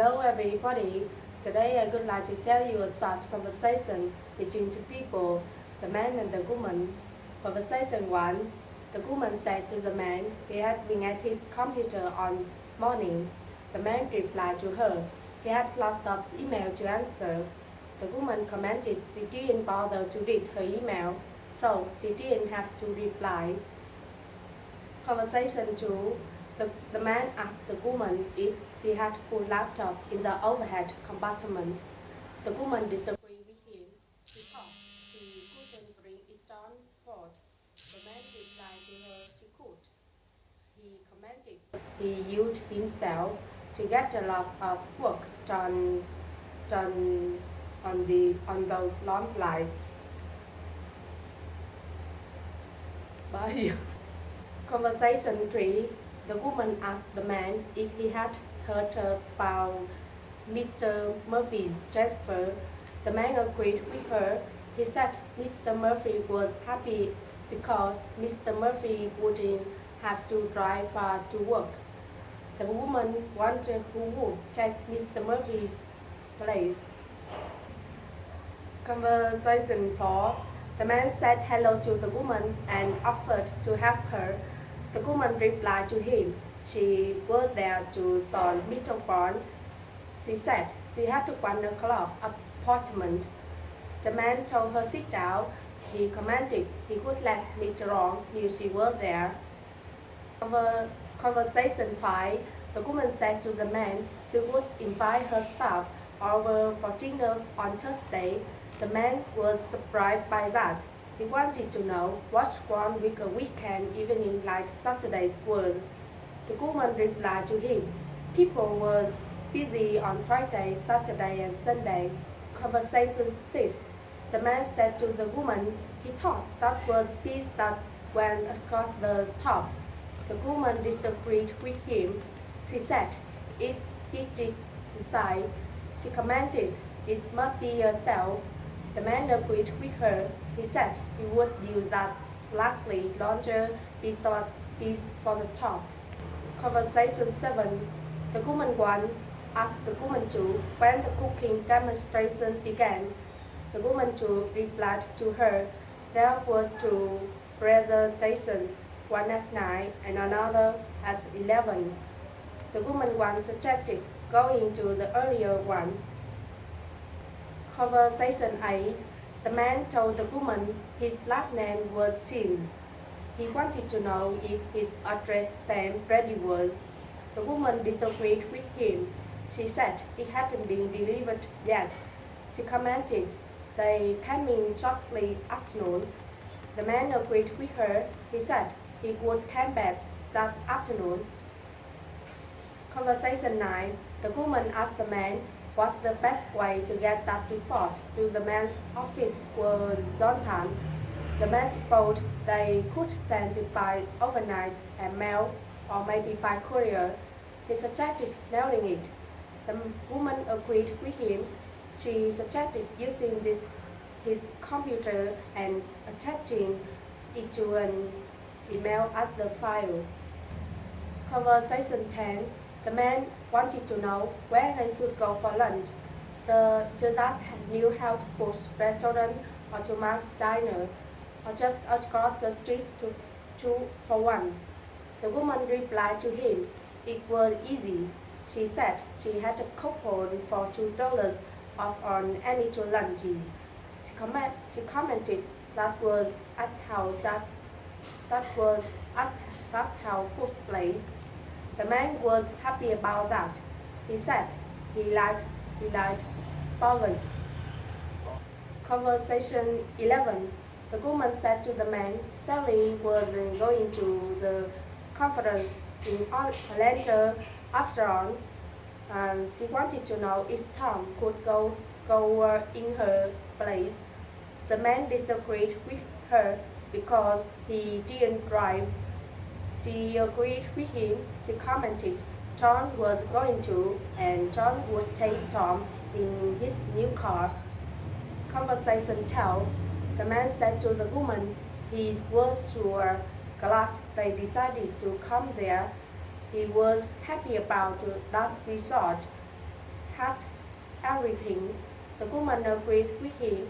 Hello everybody. Today I would like to tell you a short conversation between two people, the man and the woman. Conversation 1. The woman said to the man he had been at his computer all morning. The man replied to her he had lots of email to answer. The woman commented she didn't bother to read her email, so she didn't have to reply. Conversation 2. The man asked the woman if she had put laptop in the overhead compartment. The woman disagreed with him. She thought she couldn't bring it on board. The man replied to her she could. He commented he used himself to get a lot of work done on those long flights. Conversation 3. The woman asked the man if he had heard about Mr. Murphy's transfer. The man agreed with her. He said Mr. Murphy was happy because Mr. Murphy wouldn't have to drive far to work. The woman wondered who would take Mr. Murphy's place. Conversation 4. The man said hello to the woman and offered to help her. The woman replied to him she was there to solve Mr. Bond. She said she had a 1 o'clock appointment. The man told her sit down. He commented he would let Mr. Wrong knew she was there. Conversation 5. The woman said to the man she would invite her staff over for dinner on Thursday. The man was surprised by that. He wanted to know what's wrong with a weekend evening like Saturday was. The woman replied to him, people were busy on Friday, Saturday and Sunday. Conversation 6. The man said to the woman he thought that was peace that went across the top. The woman disagreed with him. She said, it's inside. She commented, it must be yourself. The man agreed with her. He said he would use that slightly larger piece for the top. Conversation 7. The woman 1 asked the woman 2 when the cooking demonstration began. The woman 2 replied to her there was 2 presentations, one at 9 and another at 11. The woman 1 suggested going to the earlier one. Conversation 8. The man told the woman his last name was James. He wanted to know if his address same ready was. The woman disagreed with him. She said it hadn't been delivered yet. She commented they came in shortly afternoon. The man agreed with her. He said he would come back that afternoon. Conversation 9. The woman asked the man what the best way to get that report to the man's office was downtown. The man supposed they could send it by overnight and mail or maybe by courier. He suggested mailing it. The woman agreed with him. She suggested using his computer and attaching it to an email as the file. Conversation 10. The man wanted to know where they should go for lunch. The that new health food restaurant or Thomas diner, or just across the street to 2-for-1. The woman replied to him it was easy. She said she had a coupon for $2 off on any 2 lunches. She commented that was at how food place. The man was happy about that. He said he liked burgers. Conversation 11. The woman said to the man Sally was going to the conference in Orlando after all. She wanted to know if Tom could go in her place. The man disagreed with her because he didn't drive. She agreed with him. She commented John was going to, and John would take Tom in his new car. Conversation 12. The man said to the woman he was sure glad they decided to come there. He was happy about that resort. had everything. The woman agreed with him.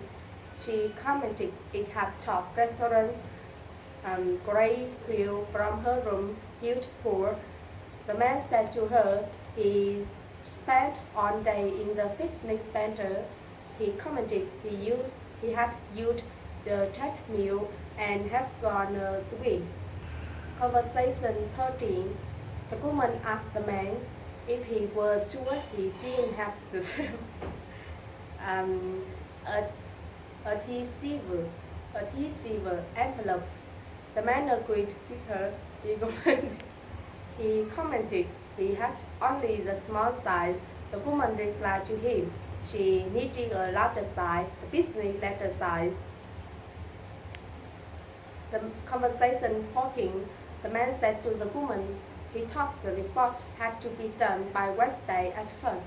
She commented it had top restaurants, great view from her room, huge pool. The man said to her he spent all day in the fitness center. He commented he had used the treadmill and has gone a swim. Conversation 13. The woman asked the man if he was sure he didn't have the adhesive envelopes. The man agreed with her. He commented he had only the small size. The woman replied to him she needed a larger size, a business letter size. The conversation 14. The man said to the woman he thought the report had to be done by Wednesday at first.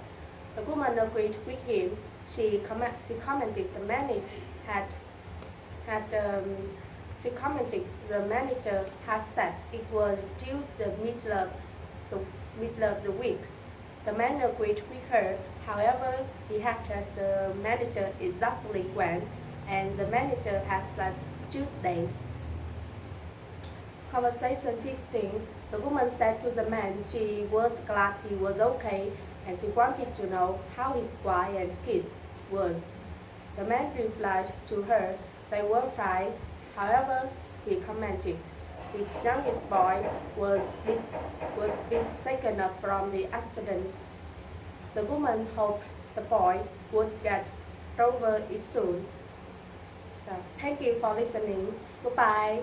The woman agreed with him. She commented the manager had said it was due the middle of the week. The man agreed with her. However, he had asked the manager exactly when, and the manager had said Tuesday. Conversation 15. The woman said to the man she was glad he was okay, and she wanted to know how his wife and kids were. The man replied to her they were fine. However, he commented his youngest boy was taken up from the accident. The woman hoped the boy would get over it soon. So, thank you for listening. Goodbye.